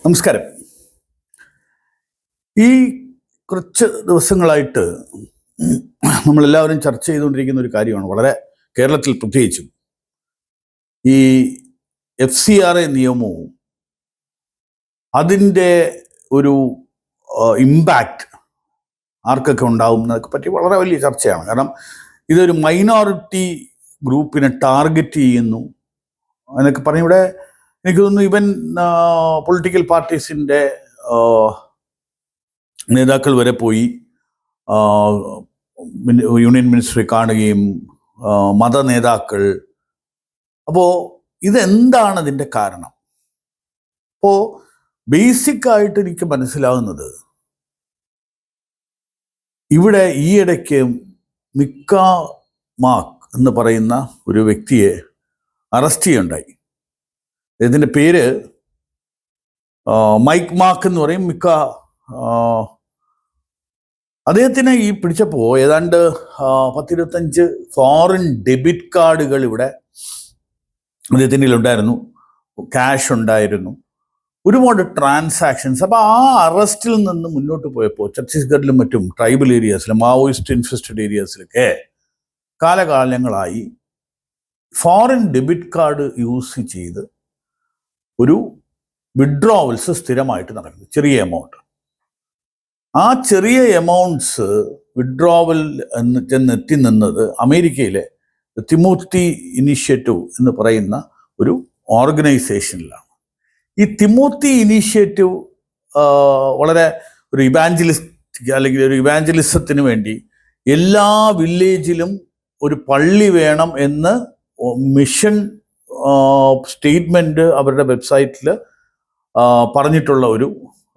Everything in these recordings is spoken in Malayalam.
നമസ്കാരം. ഈ കുറച്ച് ദിവസങ്ങളായിട്ട് നമ്മളെല്ലാവരും ചർച്ച ചെയ്തുകൊണ്ടിരിക്കുന്ന ഒരു കാര്യമാണ്, വളരെ കേരളത്തിൽ പ്രത്യേകിച്ചും ഈ FCRA നിയമവും അതിൻ്റെ ഒരു ഇമ്പാക്റ്റ് ആർക്കൊക്കെ ഉണ്ടാവും എന്നതൊക്കെ പറ്റി വളരെ വലിയ ചർച്ചയാണ്. കാരണം ഇതൊരു മൈനോറിറ്റി ഗ്രൂപ്പിനെ ടാർഗറ്റ് ചെയ്യുന്നു എന്നൊക്കെ പറഞ്ഞ് ഇവിടെ എനിക്ക് തോന്നുന്നു ഇവൻ പൊളിറ്റിക്കൽ പാർട്ടീസിൻ്റെ നേതാക്കൾ വരെ പോയി യൂണിയൻ മിനിസ്റ്ററെ കാണുകയും മത നേതാക്കൾ. അപ്പോൾ ഇതെന്താണ് ഇതിൻ്റെ കാരണം? അപ്പോൾ ബേസിക്കായിട്ട് എനിക്ക് മനസ്സിലാവുന്നത്, ഇവിടെ ഈയിടയ്ക്ക് മിക്ക മാർക്ക് എന്ന് പറയുന്ന ഒരു വ്യക്തിയെ അറസ്റ്റ് ചെയ്യുകയുണ്ടായി. ഇതിൻ്റെ പേര് മൈക്ക് മാർക്ക് എന്ന് പറയും. അദ്ദേഹത്തിനെ ഈ പിടിച്ചപ്പോൾ ഏതാണ്ട് 10-25 ഫോറിൻ ഡെബിറ്റ് കാർഡുകൾ ഇവിടെ അദ്ദേഹത്തിൻ്റെ ഉണ്ടായിരുന്നു, ക്യാഷ് ഉണ്ടായിരുന്നു, ഒരുപാട് ട്രാൻസാക്ഷൻസ്. അപ്പോൾ ആ അറസ്റ്റിൽ നിന്ന് മുന്നോട്ട് പോയപ്പോൾ ഛത്തീസ്ഗഡിലും മറ്റും ട്രൈബൽ ഏരിയാസിലും മാവോയിസ്റ്റ് ഇൻഫെസ്റ്റഡ് ഏരിയാസിലൊക്കെ കാലകാലങ്ങളായി ഫോറിൻ ഡെബിറ്റ് കാർഡ് യൂസ് ചെയ്ത് ഒരു വിഡ്രോവൽസ് സ്ഥിരമായിട്ട് നടക്കുന്നത്, ചെറിയ എമൗണ്ട്. ആ ചെറിയ എമൗണ്ട്സ് വിഡ്രോവൽ ചെന്നെത്തി നിന്നത് അമേരിക്കയിലെ തിമോത്തി ഇനീഷ്യേറ്റീവ് എന്ന് പറയുന്ന ഒരു ഓർഗനൈസേഷനിലാണ്. ഈ തിമോത്തി ഇനീഷ്യേറ്റീവ് വളരെ ഒരു ഇവാഞ്ചലിസ്റ്റ് അല്ലെങ്കിൽ ഒരു ഇവാഞ്ചലിസത്തിന് വേണ്ടി എല്ലാ വില്ലേജിലും ഒരു പള്ളി വേണം എന്ന് മിഷൻ സ്റ്റേറ്റ്മെൻറ്റ് അവരുടെ വെബ്സൈറ്റിൽ പറഞ്ഞിട്ടുള്ള ഒരു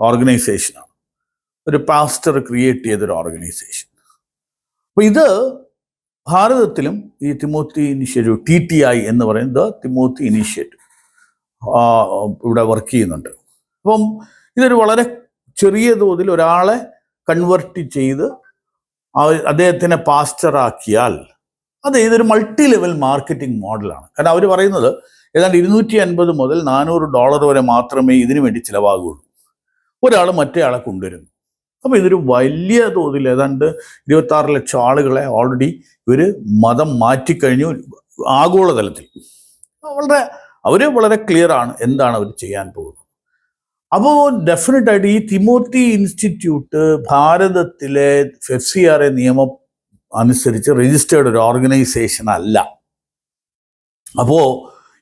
ഓർഗനൈസേഷനാണ്, ഒരു പാസ്റ്റർ ക്രിയേറ്റ് ചെയ്തൊരു ഓർഗനൈസേഷൻ. അപ്പോൾ ഇത് ഭാരതത്തിലും ഈ തിമോത്തി ഇനീഷ്യേറ്റീവ് TTI എന്ന് പറയുന്നത് തിമോത്തി ഇനീഷ്യേറ്റീവ് ഇവിടെ വർക്ക് ചെയ്യുന്നുണ്ട്. അപ്പം ഇതൊരു വളരെ ചെറിയ തോതിൽ ഒരാളെ കൺവെർട്ട് ചെയ്ത് അദ്ദേഹത്തിനെ പാസ്റ്ററാക്കിയാൽ അത് ഇതൊരു മൾട്ടി ലെവൽ മാർക്കറ്റിംഗ് മോഡലാണ്. കാരണം അവർ പറയുന്നത് ഏതാണ്ട് $250 മുതൽ $400 വരെ മാത്രമേ ഇതിനു വേണ്ടി ചിലവാകുള്ളൂ. ഒരാൾ മറ്റേ ആളെ കൊണ്ടുവരുന്നു. അപ്പോൾ ഇതൊരു വലിയ തോതിൽ ഏതാണ്ട് 26 ലക്ഷം ആളുകളെ ഓൾറെഡി ഇവർ മതം മാറ്റിക്കഴിഞ്ഞു ആഗോളതലത്തിൽ. അവർ വളരെ ക്ലിയർ ആണ് എന്താണ് അവർ ചെയ്യാൻ പോകുന്നത്. അപ്പോൾ ഡെഫിനറ്റായിട്ട് ഈ തിമോത്തി ഇൻസ്റ്റിറ്റ്യൂട്ട് ഭാരതത്തിലെ FCRA നിയമം അനുസരിച്ച് രജിസ്റ്റേർഡ് ഒരു ഓർഗനൈസേഷൻ അല്ല. അപ്പോൾ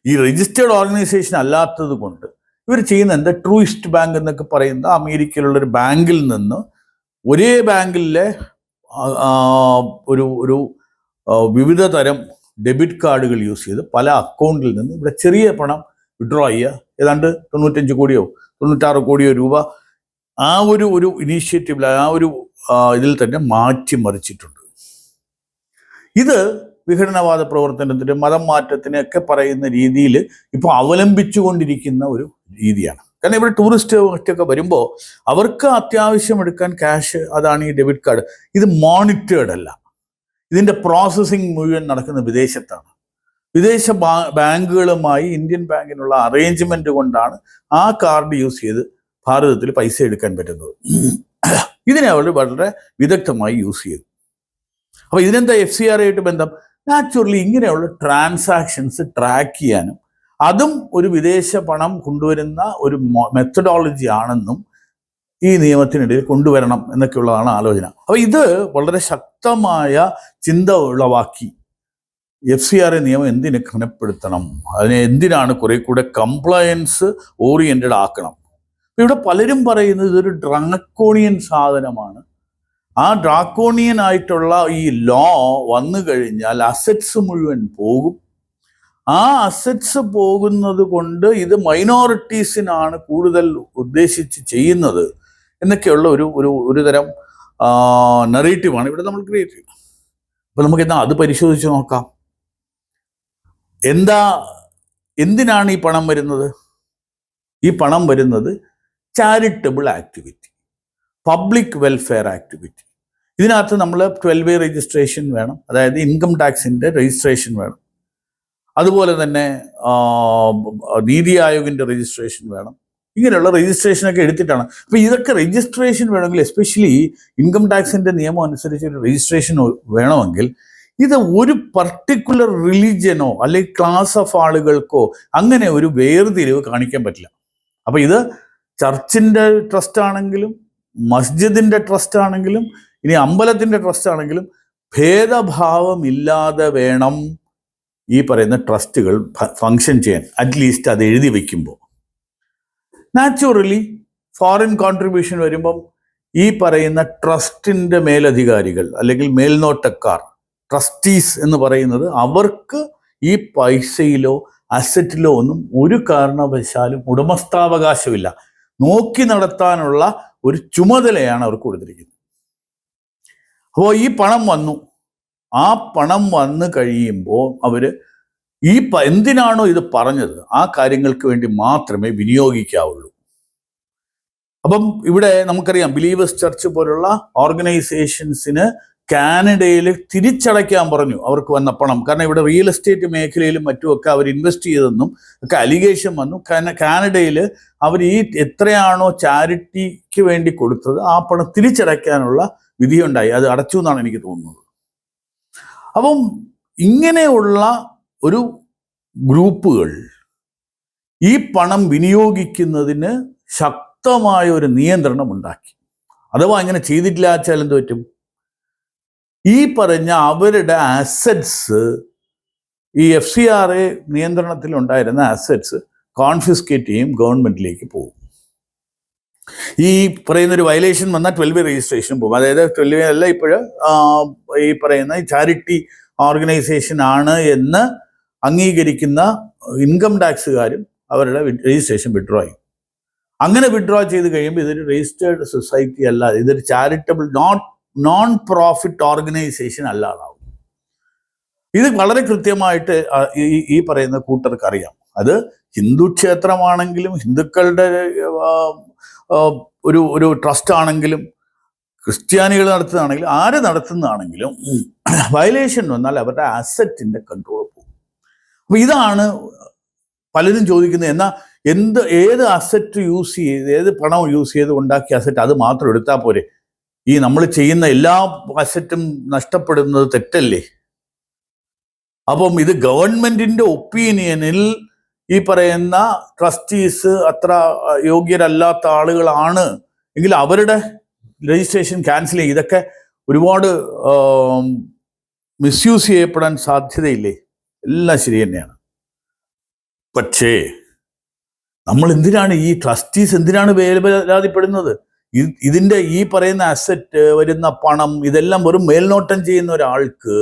ഈ രജിസ്റ്റേർഡ് ഓർഗനൈസേഷൻ അല്ലാത്തത് കൊണ്ട് ഇവർ ചെയ്യുന്ന എന്താ, ട്രൂയിസ്റ്റ് ബാങ്ക് എന്നൊക്കെ പറയുന്ന അമേരിക്കയിലുള്ളൊരു ബാങ്കിൽ നിന്ന് ഒരേ ബാങ്കിലെ ഒരു വിവിധ തരം ഡെബിറ്റ് കാർഡുകൾ യൂസ് ചെയ്ത് പല അക്കൗണ്ടിൽ നിന്ന് ഇവിടെ ചെറിയ പണം വിഡ്രോ ചെയ്യുക. ഏതാണ്ട് 95 കോടിയോ 96 കോടിയോ രൂപ ആ ഒരു ഇനീഷ്യേറ്റീവിൽ ആ ഒരു ഇതിൽ തന്നെ മാറ്റിമറിച്ചിട്ടുണ്ട്. ഇത് വിഘടനവാദ പ്രവർത്തനത്തിന് മതം മാറ്റത്തിനൊക്കെ പറയുന്ന രീതിയിൽ ഇപ്പോൾ അവലംബിച്ചുകൊണ്ടിരിക്കുന്ന ഒരു രീതിയാണ്. കാരണം ഇവിടെ ടൂറിസ്റ്റ് ഒക്കെ വരുമ്പോൾ അവർക്ക് അത്യാവശ്യം എടുക്കാൻ ക്യാഷ്, അതാണ് ഈ ഡെബിറ്റ് കാർഡ്. ഇത് മോണിറ്റേർഡ് അല്ല. ഇതിൻ്റെ പ്രോസസ്സിങ് മുഴുവൻ നടക്കുന്ന വിദേശത്താണ്. വിദേശ ബാങ്കുകളുമായി ഇന്ത്യൻ ബാങ്കിനുള്ള അറേഞ്ച്മെന്റ് കൊണ്ടാണ് ആ കാർഡ് യൂസ് ചെയ്ത് ഭാരതത്തിൽ പൈസ എടുക്കാൻ പറ്റുന്നത്. ഇതിനെ അവർ വളരെ വിദഗ്ധമായി യൂസ് ചെയ്തു. അപ്പോൾ ഇതിനെന്താ FCRA ആയിട്ട് ബന്ധം? നാച്ചുറലി ഇങ്ങനെയുള്ള ട്രാൻസാക്ഷൻസ് ട്രാക്ക് ചെയ്യാനും അതും ഒരു വിദേശ പണം കൊണ്ടുവരുന്ന ഒരു മെത്തഡോളജി ആണെന്നും ഈ നിയമത്തിനിടയിൽ കൊണ്ടുവരണം എന്നൊക്കെയുള്ളതാണ് ആലോചന. അപ്പോൾ ഇത് വളരെ ശക്തമായ ചിന്ത ഉളവാക്കി FCRA നിയമം എന്തിനെ ഘനപ്പെടുത്തണം, അതിനെ എന്തിനാണ് കുറെ കൂടെ കംപ്ലയൻസ് ഓറിയന്റഡ് ആക്കണം. ഇവിടെ പലരും പറയുന്നത് ഇതൊരു ഡ്രാക്കോണിയൻ സാധനമാണ്. ആ ഡ്രാക്കോണിയൻ ആയിട്ടുള്ള ഈ ലോ വന്നു കഴിഞ്ഞാൽ അസറ്റ്സ് മുഴുവൻ പോകും. ആ അസറ്റ്സ് പോകുന്നത് കൊണ്ട് ഇത് മൈനോറിറ്റീസിനാണ് കൂടുതൽ ഉദ്ദേശിച്ച് ചെയ്യുന്നത് എന്നൊക്കെയുള്ള ഒരു തരം നറേറ്റീവാണ് ഇവിടെ നമ്മൾ ക്രിയേറ്റ് ചെയ്യുന്നത്. അപ്പോൾ നമുക്ക് എന്താ അത് പരിശോധിച്ച് നോക്കാം. എന്തിനാണ് ഈ പണം വരുന്നത്? ഈ പണം വരുന്നത് charitable activity, public welfare activity. ഇതിനകത്ത് നമ്മൾ 12A രജിസ്ട്രേഷൻ വേണം, അതായത് ഇൻകം ടാക്സിൻ്റെ രജിസ്ട്രേഷൻ വേണം. അതുപോലെ തന്നെ നീതി ആയോഗിൻ്റെ രജിസ്ട്രേഷൻ വേണം. ഇങ്ങനെയുള്ള രജിസ്ട്രേഷനൊക്കെ എടുത്തിട്ടാണ്. അപ്പോൾ ഇതൊക്കെ രജിസ്ട്രേഷൻ വേണമെങ്കിൽ, എസ്പെഷ്യലി ഇൻകം ടാക്സിൻ്റെ നിയമം അനുസരിച്ച് ഒരു രജിസ്ട്രേഷൻ വേണമെങ്കിൽ ഇത് ഒരു പർട്ടിക്കുലർ റിലീജിയനോ അല്ലെങ്കിൽ ക്ലാസ് ഓഫ് ആളുകൾക്കോ അങ്ങനെ ഒരു വേർതിരിവ് കാണിക്കാൻ പറ്റില്ല. അപ്പോൾ ഇത് ചർച്ചിൻ്റെ ട്രസ്റ്റ് ആണെങ്കിലും മസ്ജിദിൻ്റെ ട്രസ്റ്റ് ആണെങ്കിലും ഇനി അമ്പലത്തിൻ്റെ ട്രസ്റ്റ് ആണെങ്കിലും ഭേദഭാവമില്ലാതെ വേണം ഈ പറയുന്ന ട്രസ്റ്റുകൾ ഫങ്ഷൻ ചെയ്യാൻ. അറ്റ്ലീസ്റ്റ് അത് എഴുതി വയ്ക്കുമ്പോൾ നാച്ചുറലി ഫോറിൻ കോൺട്രിബ്യൂഷൻ വരുമ്പം ഈ പറയുന്ന ട്രസ്റ്റിൻ്റെ മേലധികാരികൾ അല്ലെങ്കിൽ മേൽനോട്ടക്കാർ, ട്രസ്റ്റീസ് എന്ന് പറയുന്നത്, അവർക്ക് ഈ പൈസയിലോ അസറ്റിലോ ഒന്നും ഒരു കാരണവശാലും ഉടമസ്ഥാവകാശമില്ല. നോക്കി നടത്താനുള്ള ഒരു ചുമതലയാണ് അവർക്ക് കൊടുത്തിരിക്കുന്നത്. അപ്പോൾ ഈ പണം വന്നു, ആ പണം വന്നു കഴിയുമ്പോൾ അവർ എന്തിനാണോ ഇത് പറഞ്ഞത് ആ കാര്യങ്ങൾക്ക് വേണ്ടി മാത്രമേ വിനിയോഗിക്കാവുള്ളൂ. അപ്പം ഇവിടെ നമുക്കറിയാം ബിലീവേഴ്സ് ചർച്ച് പോലുള്ള ഓർഗനൈസേഷൻസിന് കാനഡയിൽ തിരിച്ചടയ്ക്കാൻ പറഞ്ഞു അവർക്ക് വന്ന പണം. കാരണം ഇവിടെ റിയൽ എസ്റ്റേറ്റ് മേഖലയിലും മറ്റുമൊക്കെ അവർ ഇൻവെസ്റ്റ് ചെയ്തെന്നും ഒക്കെ അലിഗേഷൻ വന്നു. കാനഡയിൽ അവർ എത്രയാണോ ചാരിറ്റിക്ക് വേണ്ടി കൊടുത്തത് ആ പണം തിരിച്ചടയ്ക്കാനുള്ള വിധിയുണ്ടായി. അത് അടച്ചു എന്നാണ് എനിക്ക് തോന്നുന്നത്. അപ്പം ഇങ്ങനെയുള്ള ഒരു ഗ്രൂപ്പുകൾ ഈ പണം വിനിയോഗിക്കുന്നതിന് ശക്തമായ ഒരു നിയന്ത്രണം ഉണ്ടാക്കി. അഥവാ ഇങ്ങനെ ചെയ്തിട്ടില്ല വെച്ചാൽ എന്ത് പറ്റും? ഈ പറഞ്ഞ അവരുടെ അസറ്റ്സ്, ഈ FCRA നിയന്ത്രണത്തിൽ ഉണ്ടായിരുന്ന അസറ്റ്സ് കോൺഫിസ്കേറ്റ് ചെയ്യും, ഗവൺമെന്റിലേക്ക് പോകും. ഈ പറയുന്നൊരു വയലേഷൻ വന്നാൽ 12A രജിസ്ട്രേഷൻ പോകും. അതായത് 12A അല്ല, ഇപ്പോഴ് ഈ പറയുന്ന ചാരിറ്റി ഓർഗനൈസേഷൻ ആണ് എന്ന് അംഗീകരിക്കുന്ന ഇൻകം ടാക്സുകാരും അവരുടെ രജിസ്ട്രേഷൻ വിഡ്രോ ചെയ്യും. അങ്ങനെ വിഡ്രോ ചെയ്ത് കഴിയുമ്പോൾ ഇതൊരു രജിസ്റ്റേർഡ് സൊസൈറ്റി അല്ല, ഇതൊരു ചാരിറ്റബിൾ നോൺ പ്രോഫിറ്റ് ഓർഗനൈസേഷൻ അല്ലാതാവും. ഇത് വളരെ കൃത്യമായിട്ട് ഈ പറയുന്ന കൂട്ടർക്ക് അറിയാം. അത് ഹിന്ദു ക്ഷേത്രമാണെങ്കിലും ഹിന്ദുക്കളുടെ ഒരു ട്രസ്റ്റ് ആണെങ്കിലും ക്രിസ്ത്യാനികൾ നടത്തുന്നതാണെങ്കിലും ആര് നടത്തുന്നതാണെങ്കിലും വയലേഷൻ വന്നാൽ അവരുടെ അസറ്റിൻ്റെ കൺട്രോൾ പോകും. അപ്പോൾ ഇതാണ് പലരും ചോദിക്കുന്നത്, എന്നാൽ ഏത് അസറ്റ് യൂസ് ചെയ്ത്, ഏത് പണം യൂസ് ചെയ്ത് ഉണ്ടാക്കിയ അസറ്റ് അത് മാത്രം എടുത്താൽ പോരെ? ഈ നമ്മൾ ചെയ്യുന്ന എല്ലാ അസറ്റും നഷ്ടപ്പെടുന്നത് തെറ്റല്ലേ? അപ്പം ഇത് ഗവൺമെന്റിന്റെ ഒപ്പീനിയനിൽ ഈ പറയുന്ന ട്രസ്റ്റീസ് അത്ര യോഗ്യരല്ലാത്ത ആളുകളാണ് എങ്കിൽ അവരുടെ രജിസ്ട്രേഷൻ ക്യാൻസൽ ചെയ്യും. ഇതൊക്കെ ഒരുപാട് മിസ്യൂസ് ചെയ്യപ്പെടാൻ സാധ്യതയില്ലേ? എല്ലാം ശരി തന്നെയാണ്. പക്ഷേ നമ്മൾ എന്തിനാണ് ഈ ട്രസ്റ്റീസ് എന്തിനാണ് വേവലാതിപ്പെടുന്നത്? ഇതിൻ്റെ ഈ പറയുന്ന അസറ്റ്, വരുന്ന പണം, ഇതെല്ലാം വെറും മേൽനോട്ടം ചെയ്യുന്ന ഒരാൾക്ക്,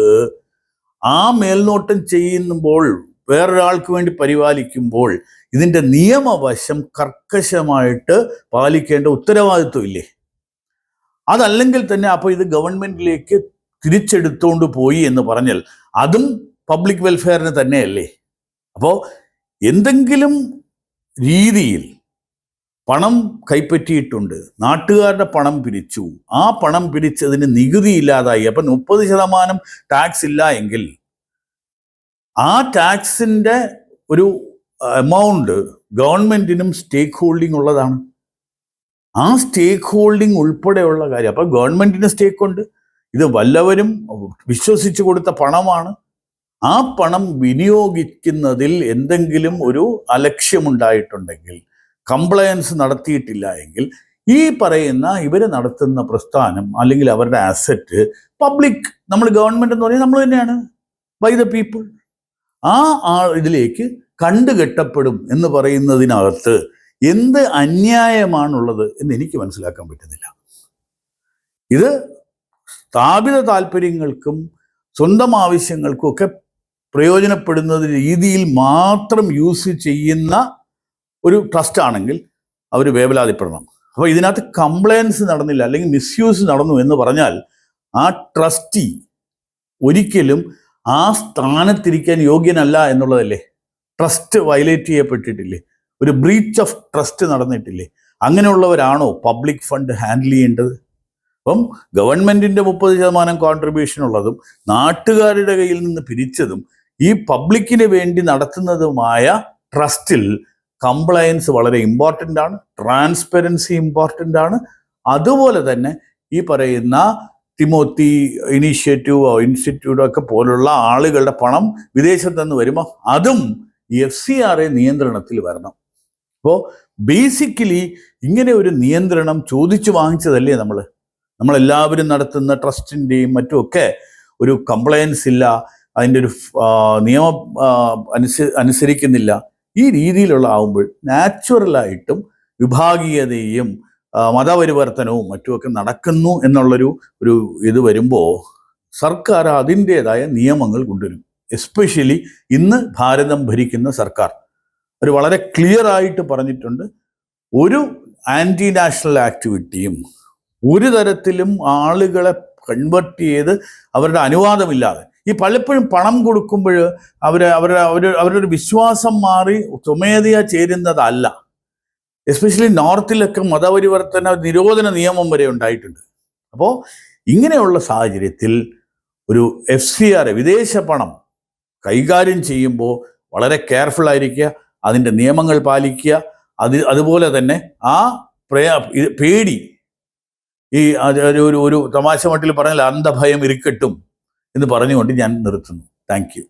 ആ മേൽനോട്ടം ചെയ്യുമ്പോൾ വേറൊരാൾക്ക് വേണ്ടി പരിപാലിക്കുമ്പോൾ ഇതിൻ്റെ നിയമവശം കർക്കശമായിട്ട് പാലിക്കേണ്ട ഉത്തരവാദിത്വം ഇല്ലേ? അതല്ലെങ്കിൽ തന്നെ അപ്പോൾ ഇത് ഗവൺമെന്റിലേക്ക് തിരിച്ചെടുത്തോണ്ട് പോയി എന്ന് പറഞ്ഞാൽ അതും പബ്ലിക് വെൽഫെയറിന് തന്നെയല്ലേ? അപ്പോൾ എന്തെങ്കിലും രീതിയിൽ പണം കൈപ്പറ്റിയിട്ടുണ്ട്, നാട്ടുകാരുടെ പണം പിരിച്ചു, ആ പണം പിരിച്ചതിന് നികുതി ഇല്ലാതായി, അപ്പം 30% ടാക്സ് ഇല്ല എങ്കിൽ ആ ടാക്സിൻ്റെ ഒരു എമൗണ്ട് ഗവൺമെന്റിനും സ്റ്റേക്ക് ഹോൾഡിംഗ് ഉള്ളതാണ്. ആ സ്റ്റേക്ക് ഹോൾഡിംഗ് ഉൾപ്പെടെയുള്ള കാര്യം. അപ്പം ഗവൺമെന്റിന് സ്റ്റേക്ക് ഉണ്ട്. ഇത് വല്ലവരും വിശ്വസിച്ച് കൊടുത്ത പണമാണ്. ആ പണം വിനിയോഗിക്കുന്നതിൽ എന്തെങ്കിലും ഒരു അലക്ഷ്യമുണ്ടായിട്ടുണ്ടെങ്കിൽ, കംപ്ലയൻസ് നടത്തിയിട്ടില്ല എങ്കിൽ, ഈ പറയുന്ന ഇവർ നടത്തുന്ന പ്രസ്ഥാനം അല്ലെങ്കിൽ അവരുടെ അസറ്റ് പബ്ലിക്, നമ്മൾ ഗവൺമെന്റ് എന്ന് പറയുന്നത് നമ്മൾ തന്നെയാണ്, ബൈ ദ പീപ്പിൾ, ഇതിലേക്ക് കണ്ടുകെട്ടപ്പെടും എന്ന് പറയുന്നതിനകത്ത് എന്ത് അന്യായമാണുള്ളത് എന്ന് എനിക്ക് മനസ്സിലാക്കാൻ പറ്റുന്നില്ല. ഇത് സ്ഥാപിത താല്പര്യങ്ങൾക്കും സ്വന്തം ആവശ്യങ്ങൾക്കും ഒക്കെ പ്രയോജനപ്പെടുന്ന രീതിയിൽ മാത്രം യൂസ് ചെയ്യുന്ന ഒരു ട്രസ്റ്റ് ആണെങ്കിൽ അവർ വേവലാതിപ്പെടണം. അപ്പോൾ ഇതിനകത്ത് കംപ്ലയൻസ് നടന്നില്ല അല്ലെങ്കിൽ മിസ്യൂസ് നടന്നു എന്ന് പറഞ്ഞാൽ ആ ട്രസ്റ്റി ഒരിക്കലും ആ സ്ഥാനത്തിരിക്കാൻ യോഗ്യനല്ല എന്നുള്ളതല്ലേ? ട്രസ്റ്റ് വയലേറ്റ് ചെയ്യപ്പെട്ടിട്ടില്ലേ? ഒരു ബ്രീച്ച് ഓഫ് ട്രസ്റ്റ് നടന്നിട്ടില്ലേ? അങ്ങനെയുള്ളവരാണോ പബ്ലിക് ഫണ്ട് ഹാൻഡിൽ ചെയ്യേണ്ടത്? അപ്പം ഗവൺമെന്റിന്റെ 30% കോൺട്രിബ്യൂഷൻ ഉള്ളതും നാട്ടുകാരുടെ കയ്യിൽ നിന്ന് പിരിച്ചതും ഈ പബ്ലിക്കിന് വേണ്ടി നടത്തുന്നതുമായ ട്രസ്റ്റിൽ കംപ്ലയൻസ് വളരെ ഇമ്പോർട്ടൻ്റ് ആണ്, ട്രാൻസ്പെറൻസി ഇമ്പോർട്ടൻ്റ് ആണ്. അതുപോലെ തന്നെ ഈ പറയുന്ന തിമോത്തി ഇനീഷ്യേറ്റീവോ ഇൻസ്റ്റിറ്റ്യൂട്ടോ ഒക്കെ പോലുള്ള ആളുകളുടെ പണം വിദേശത്ത് നിന്ന് വരുമ്പോൾ അതും FCRA നിയന്ത്രണത്തിൽ വരണം. അപ്പോൾ ബേസിക്കലി ഇങ്ങനെ ഒരു നിയന്ത്രണം ചോദിച്ചു വാങ്ങിച്ചതല്ലേ നമ്മളെല്ലാവരും നടത്തുന്ന ട്രസ്റ്റിൻ്റെയും മറ്റുമൊക്കെ ഒരു കംപ്ലയൻസ് ഇല്ല, അതിൻ്റെ ഒരു നിയമം അനുസരിക്കുന്നില്ല, ഈ രീതിയിലുള്ള ആവുമ്പോൾ നാച്ചുറലായിട്ടും വിഭാഗീയതയും മതപരിവർത്തനവും മറ്റുമൊക്കെ നടക്കുന്നു എന്നുള്ളൊരു ഇത് വരുമ്പോൾ സർക്കാർ അതിൻ്റേതായ നിയമങ്ങൾ കൊണ്ടുവരും. എസ്പെഷ്യലി ഇന്ന് ഭാരതം ഭരിക്കുന്ന സർക്കാർ ഒരു വളരെ ക്ലിയർ ആയിട്ട് പറഞ്ഞിട്ടുണ്ട്, ഒരു ആൻറ്റി നാഷണൽ ആക്ടിവിറ്റിയും ഒരു തരത്തിലും ആളുകളെ കൺവെർട്ട് ചെയ്ത് അവരുടെ അനുവാദമില്ലാതെ, ഈ പലപ്പോഴും പണം കൊടുക്കുമ്പോൾ അവരുടെ വിശ്വാസം മാറി സ്വമേധയാ ചേരുന്നതല്ല. എസ്പെഷ്യലി നോർത്തിലൊക്കെ മതപരിവർത്തന നിരോധന നിയമം വരെ ഉണ്ടായിട്ടുണ്ട്. അപ്പോൾ ഇങ്ങനെയുള്ള സാഹചര്യത്തിൽ ഒരു FCRA വിദേശ പണം കൈകാര്യം ചെയ്യുമ്പോൾ വളരെ കെയർഫുൾ ആയിരിക്കുക, അതിൻ്റെ നിയമങ്ങൾ പാലിക്കുക. അതുപോലെ തന്നെ ആ പേടി, ഈ ഒരു തമാശ മട്ടിൽ പറഞ്ഞാൽ അന്ധഭയം ഇരിക്കട്ടും എന്ന് പറഞ്ഞുകൊണ്ട് ഞാൻ നിർത്തുന്നു. Thank you.